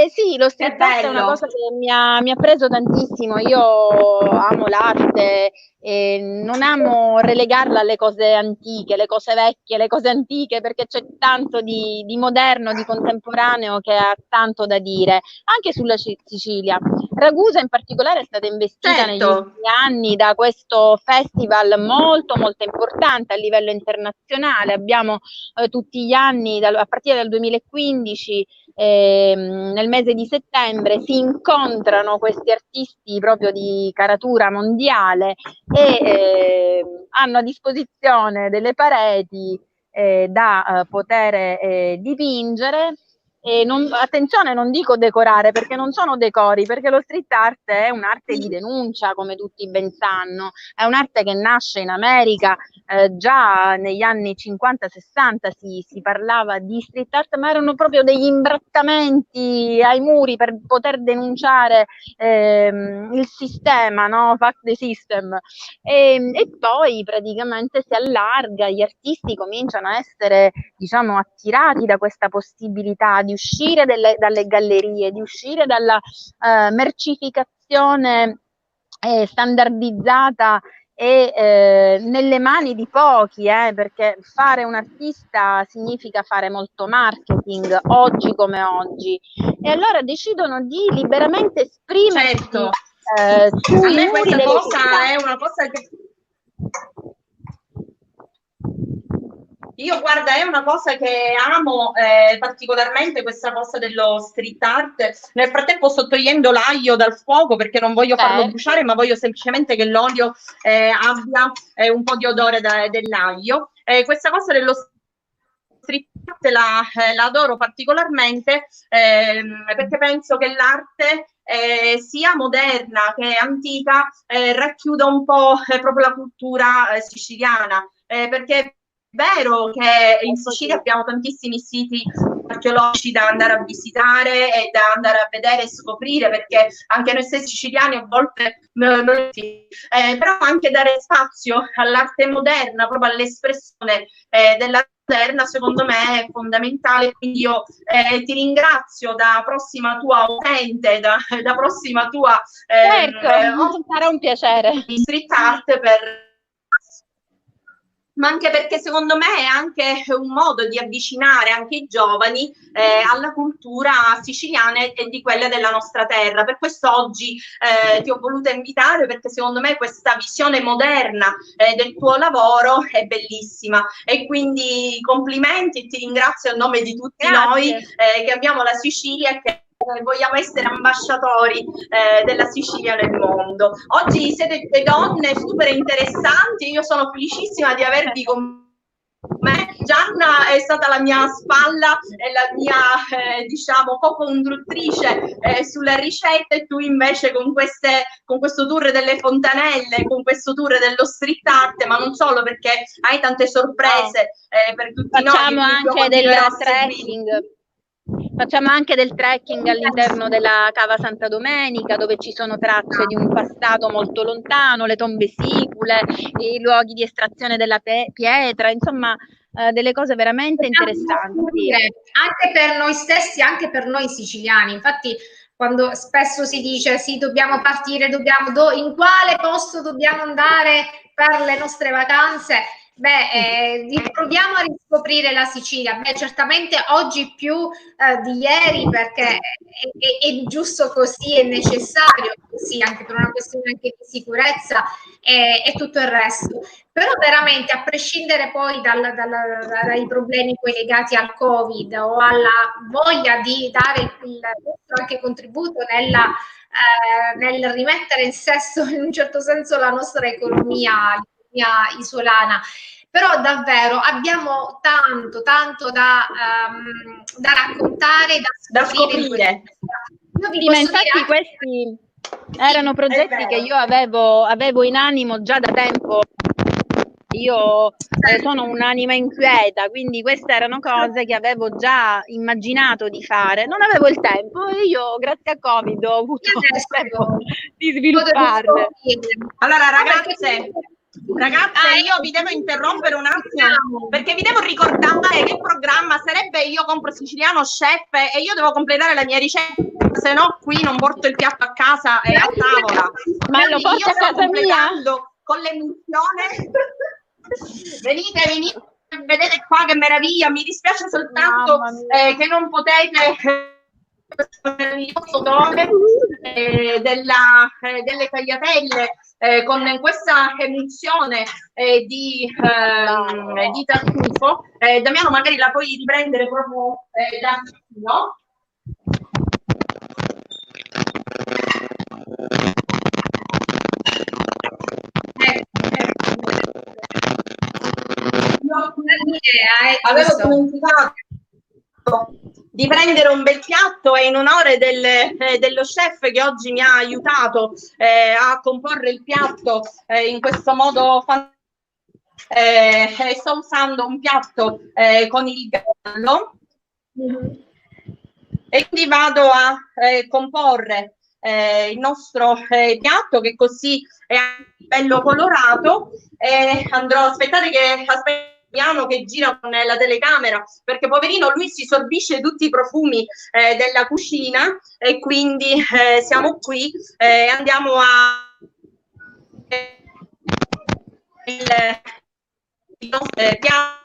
[SPEAKER 3] Sì, lo street art è una cosa che mi ha preso tantissimo. Io amo l'arte e non amo relegarla alle cose antiche, le cose vecchie, le cose antiche, perché c'è tanto di moderno, di contemporaneo che ha tanto da dire, anche sulla Sicilia. Ragusa in particolare è stata investita negli ultimi anni da questo festival molto importante a livello internazionale. Abbiamo tutti gli anni, a partire dal 2015, nel mese di settembre si incontrano questi artisti proprio di caratura mondiale e hanno a disposizione delle pareti da poter dipingere. Attenzione, non dico decorare, perché non sono decori, perché lo street art è un'arte di denuncia, come tutti ben sanno, è un'arte che nasce in America, già negli anni 50-60 si parlava di street art, ma erano proprio degli imbrattamenti ai muri per poter denunciare il sistema, no? Fuck the system. E poi praticamente si allarga, gli artisti cominciano a essere, diciamo, attirati da questa possibilità di uscire dalle gallerie, di uscire dalla mercificazione standardizzata e nelle mani di pochi, perché fare un artista significa fare molto marketing, oggi come oggi, e allora decidono di liberamente esprimersi.
[SPEAKER 1] Certo,
[SPEAKER 3] sui
[SPEAKER 1] a me
[SPEAKER 3] muri
[SPEAKER 1] questa
[SPEAKER 3] delle
[SPEAKER 1] cosa
[SPEAKER 3] città.
[SPEAKER 1] è una cosa che io, guarda, è una cosa che amo particolarmente, questa cosa dello street art. Nel frattempo sto togliendo l'aglio dal fuoco perché non voglio farlo
[SPEAKER 3] Certo.
[SPEAKER 1] bruciare, ma voglio semplicemente che l'olio abbia un po' di odore dell'aglio. Questa cosa dello street art la adoro particolarmente perché penso che l'arte sia moderna che antica racchiuda un po' proprio la cultura siciliana, perché vero che in Sicilia abbiamo tantissimi siti archeologici da andare a visitare e da andare a vedere e scoprire, perché anche noi stessi siciliani a volte però anche dare spazio all'arte moderna, proprio all'espressione dell'arte moderna, secondo me è fondamentale. Quindi io ti ringrazio, da prossima tua utente, da prossima tua
[SPEAKER 3] Certo, sarà un piacere.
[SPEAKER 1] street art ma anche perché secondo me è anche un modo di avvicinare anche i giovani alla cultura siciliana e di quella della nostra terra. Per questo oggi ti ho voluta invitare, perché secondo me questa visione moderna del tuo lavoro è bellissima, e quindi complimenti e ti ringrazio a nome di tutti noi che abbiamo la Sicilia e che vogliamo essere ambasciatori della Sicilia nel mondo. Oggi siete due donne super interessanti, io sono felicissima di avervi con me. Gianna è stata la mia spalla e la mia diciamo co-conduttrice sulla ricetta, e tu invece con questo tour delle fontanelle, con questo tour dello street art, ma non solo, perché hai tante sorprese per tutti noi.
[SPEAKER 3] Facciamo anche del trekking. Facciamo anche del trekking all'interno della Cava Santa Domenica, dove ci sono tracce di un passato molto lontano, le tombe sicule, i luoghi di estrazione della pietra, insomma delle cose veramente interessanti.
[SPEAKER 2] Anche per noi stessi, anche per noi siciliani. Infatti, quando spesso si dice sì, dobbiamo partire, in quale posto dobbiamo andare per le nostre vacanze? Proviamo a riscoprire la Sicilia. Certamente oggi più di ieri, perché è giusto così, è necessario così, anche per una questione anche di sicurezza e tutto il resto. Però veramente, a prescindere poi dai problemi poi legati al Covid o alla voglia di dare il nostro anche contributo nel rimettere in sesto in un certo senso la nostra economia isolana, però davvero abbiamo tanto da raccontare, da scoprire.
[SPEAKER 3] Ma infatti questi erano progetti che io avevo in animo già da tempo. Io sono un'anima inquieta, quindi queste erano cose che avevo già immaginato di fare. Non avevo il tempo e io, grazie a Covid, ho avuto il tempo di svilupparle.
[SPEAKER 1] Allora, ragazze, io vi devo interrompere un attimo perché vi devo ricordare che il programma sarebbe Io compro siciliano chef, e io devo completare la mia ricetta, se no qui non porto il piatto a casa e a tavola.
[SPEAKER 3] Ma lo porto a casa mia?
[SPEAKER 1] Con l'emozione. Venite, vedete qua che meraviglia. Mi dispiace soltanto che non potete questo meraviglioso odore delle tagliatelle con questa emulsione di tartufo. Damiano, magari la puoi riprendere proprio da vicino. Avevo dimenticato di prendere un bel piatto, e in onore dello chef che oggi mi ha aiutato a comporre il piatto in questo modo sto usando un piatto con il gallo, e quindi vado a comporre il nostro piatto, che così è bello colorato, e andrò, aspettate che gira con la telecamera, perché poverino lui si sorbisce tutti i profumi della cucina, e quindi siamo qui, andiamo a il nostro piatto.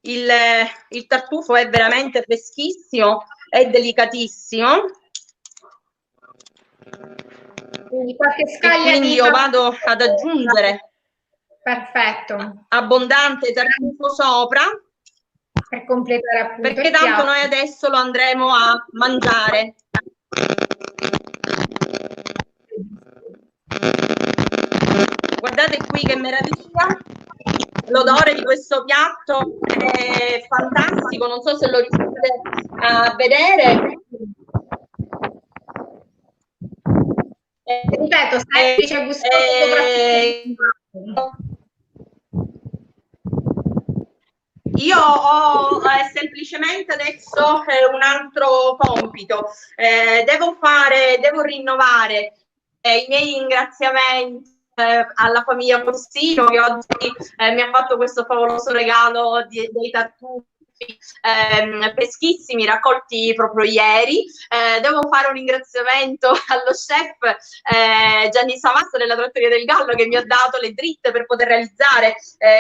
[SPEAKER 1] Il tartufo è veramente freschissimo, è delicatissimo.
[SPEAKER 2] Quindi qualche
[SPEAKER 1] E
[SPEAKER 2] scaglia
[SPEAKER 1] quindi
[SPEAKER 2] di
[SPEAKER 1] io vado ad aggiungere
[SPEAKER 2] perfetto
[SPEAKER 1] abbondante tartufo sopra,
[SPEAKER 2] per completare appunto
[SPEAKER 1] perché
[SPEAKER 2] il
[SPEAKER 1] tanto
[SPEAKER 2] piatto.
[SPEAKER 1] noi adesso lo andremo a mangiare. Guardate qui che meraviglia, l'odore di questo piatto è fantastico, non so se lo riuscite a vedere.
[SPEAKER 2] Ripeto, semplice, gustoso, soprattutto.
[SPEAKER 1] Io ho semplicemente adesso un altro compito, devo rinnovare i miei ringraziamenti alla famiglia Postino che oggi mi ha fatto questo favoloso regalo dei tartufi freschissimi raccolti proprio ieri. Devo fare un ringraziamento allo chef Gianni Savassa della Trattoria del Gallo che mi ha dato le dritte per poter realizzare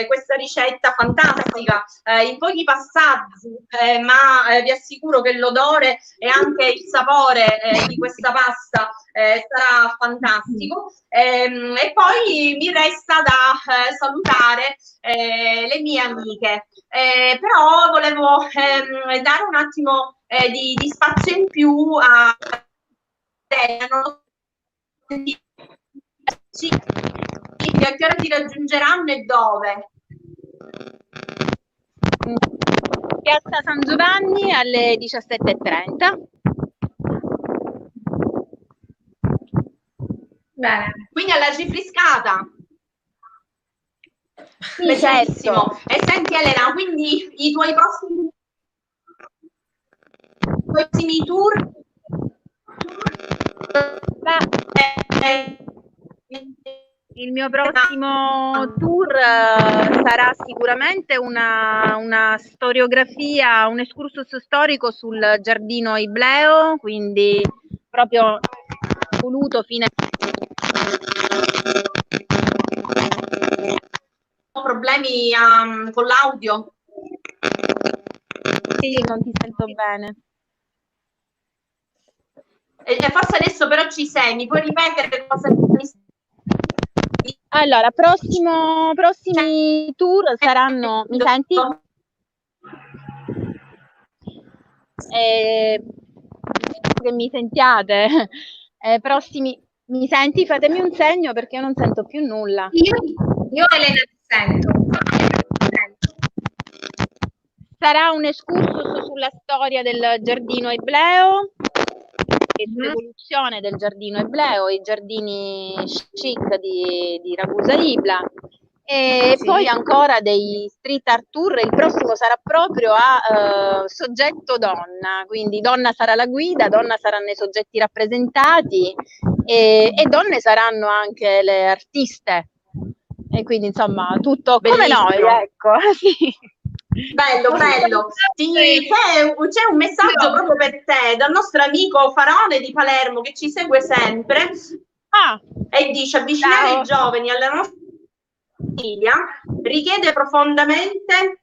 [SPEAKER 1] questa ricetta fantastica in pochi passaggi, ma vi assicuro che l'odore e anche il sapore di questa pasta sarà fantastico. E poi mi resta da salutare le mie amiche, però volevo dare un attimo di spazio in più a a che ora ti raggiungeranno e dove?
[SPEAKER 3] Piazza San Giovanni alle 17:30.
[SPEAKER 2] Bene.
[SPEAKER 1] Quindi alla Cifriscata.
[SPEAKER 3] Sì,
[SPEAKER 1] Bellissimo.
[SPEAKER 3] certo.
[SPEAKER 1] E senti Elena, quindi i tuoi prossimi tour?
[SPEAKER 3] Il mio prossimo tour sarà sicuramente una storiografia, un excursus storico sul giardino Ibleo, quindi proprio voluto fine.
[SPEAKER 1] Problemi con l'audio?
[SPEAKER 3] Sì, non ti sento bene.
[SPEAKER 1] Forse adesso però ci sei, mi puoi ripetere cosa
[SPEAKER 3] Allora, prossimi tour saranno, mi senti? Che mi sentiate? Mi senti? Fatemi un segno perché io non sento più nulla.
[SPEAKER 2] Io Elena ti sento.
[SPEAKER 3] Sarà un excursus sulla storia del giardino Ibleo e sull'evoluzione del giardino Ibleo, i giardini chic di Ragusa Ibla. E sì. Poi ancora dei street art tour, il prossimo sarà proprio a soggetto donna, quindi donna sarà la guida, donna saranno i soggetti rappresentati e donne saranno anche le artiste. E quindi insomma tutto bellissimo. Come noi, ecco. Sì.
[SPEAKER 1] Bello, bello. C'è un messaggio proprio per te dal nostro amico Farone di Palermo che ci segue sempre e dice: avvicinare i giovani alla nostra famiglia richiede profondamente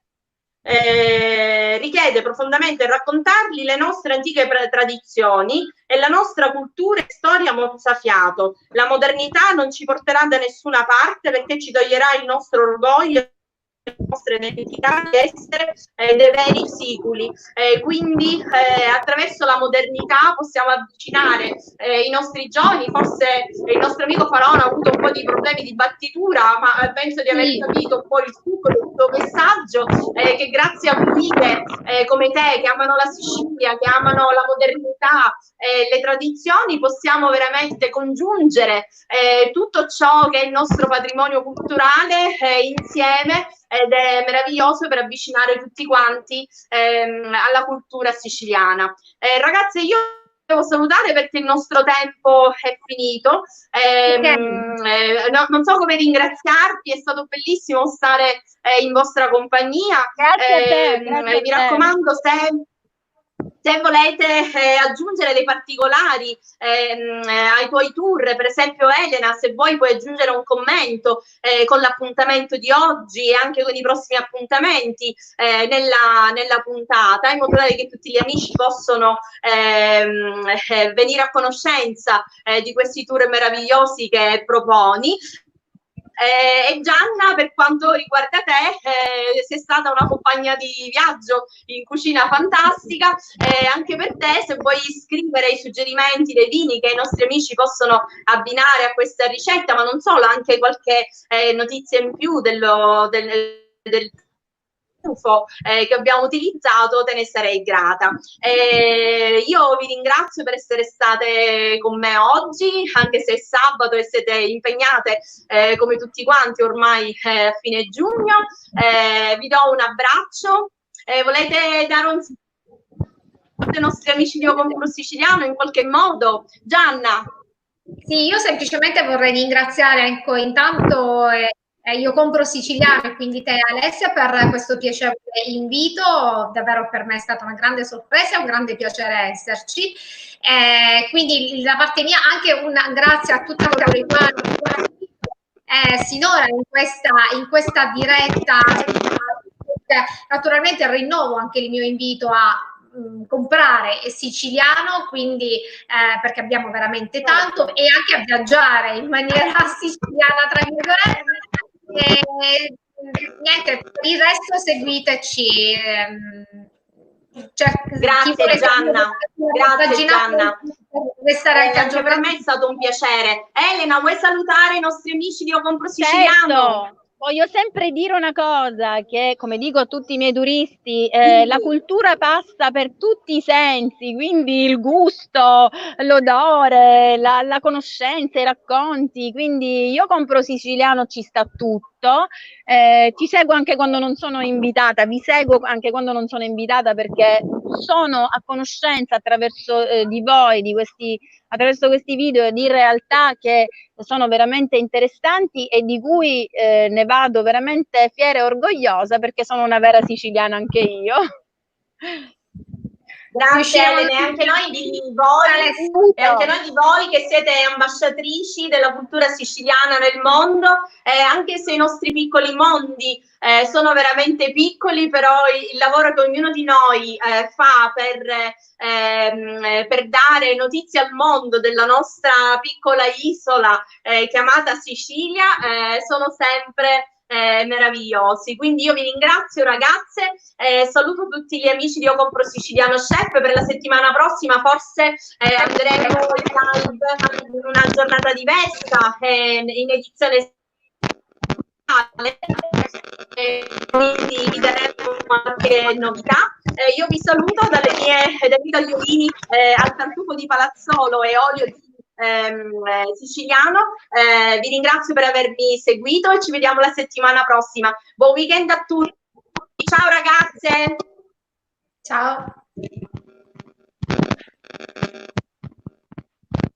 [SPEAKER 1] raccontargli le nostre antiche tradizioni e la nostra cultura e storia mozzafiato. La modernità non ci porterà da nessuna parte perché ci toglierà il nostro orgoglio, le nostre identità di essere dei veri siculi. Quindi attraverso la modernità possiamo avvicinare i nostri giovani. Forse il nostro amico Farona ha avuto un po' di problemi di battitura, ma penso di aver capito un po' il succo del suo messaggio, che grazie a guide come te che amano la Sicilia, che amano la modernità, le tradizioni, possiamo veramente congiungere tutto ciò che è il nostro patrimonio culturale insieme, ed è meraviglioso per avvicinare tutti quanti alla cultura siciliana. Ragazze, io devo salutare perché il nostro tempo è finito. Non so come ringraziarvi, è stato bellissimo stare in vostra compagnia.
[SPEAKER 3] Grazie a te,
[SPEAKER 1] mi raccomando sempre. Se volete aggiungere dei particolari ai tuoi tour, per esempio Elena, se vuoi puoi aggiungere un commento con l'appuntamento di oggi e anche con i prossimi appuntamenti nella puntata, in modo tale che tutti gli amici possono venire a conoscenza di questi tour meravigliosi che proponi. E Gianna, per quanto riguarda te, sei stata una compagna di viaggio in cucina fantastica, anche per te, se vuoi scrivere i suggerimenti dei vini che i nostri amici possono abbinare a questa ricetta, ma non solo, anche qualche notizia in più del che abbiamo utilizzato, te ne sarei grata. Io vi ringrazio per essere state con me oggi, anche se è sabato e siete impegnate come tutti quanti ormai a fine giugno. Vi do un abbraccio. Volete dare un saluto ai nostri amici di Ocompro Siciliano in qualche modo? Gianna?
[SPEAKER 2] Sì, io semplicemente vorrei ringraziare intanto Io Compro Siciliano e quindi te Alessia per questo piacevole invito, davvero per me è stata una grande sorpresa e un grande piacere esserci. Quindi da parte mia anche un grazie a tutta la comunità sinora in questa diretta. Naturalmente rinnovo anche il mio invito a comprare siciliano, quindi perché abbiamo veramente tanto, e anche a viaggiare in maniera siciliana tra virgolette. Niente, per il resto seguiteci.
[SPEAKER 1] Grazie Gianna, grazie Gianna. Anche per me è stato un piacere. Elena, vuoi salutare i nostri amici di Ocompro Siciliano?
[SPEAKER 3] Certo. Voglio sempre dire una cosa, che come dico a tutti i miei turisti, la cultura passa per tutti i sensi, quindi il gusto, l'odore, la conoscenza, i racconti, quindi Io Compro Siciliano ci sta tutto. Ti seguo anche quando non sono invitata, vi seguo anche quando non sono invitata, perché sono a conoscenza attraverso di voi, attraverso questi video, di realtà che sono veramente interessanti e di cui ne vado veramente fiera e orgogliosa, perché sono una vera siciliana anche io.
[SPEAKER 1] Grazie Elena, e anche noi di voi che siete ambasciatrici della cultura siciliana nel mondo, anche se i nostri piccoli mondi sono veramente piccoli, però il lavoro che ognuno di noi fa per dare notizie al mondo della nostra piccola isola chiamata Sicilia sono sempre meravigliosi. Quindi io vi ringrazio ragazze, saluto tutti gli amici di Io Compro Siciliano Chef. Per la settimana prossima forse andremo in live in una giornata diversa, in edizione quindi vi daremo qualche novità. Io vi saluto dai miei tagliolini al tartufo di Palazzolo e olio di siciliano. Vi ringrazio per avermi seguito e ci vediamo la settimana prossima. Buon weekend a tutti. Ciao ragazze.
[SPEAKER 2] Ciao.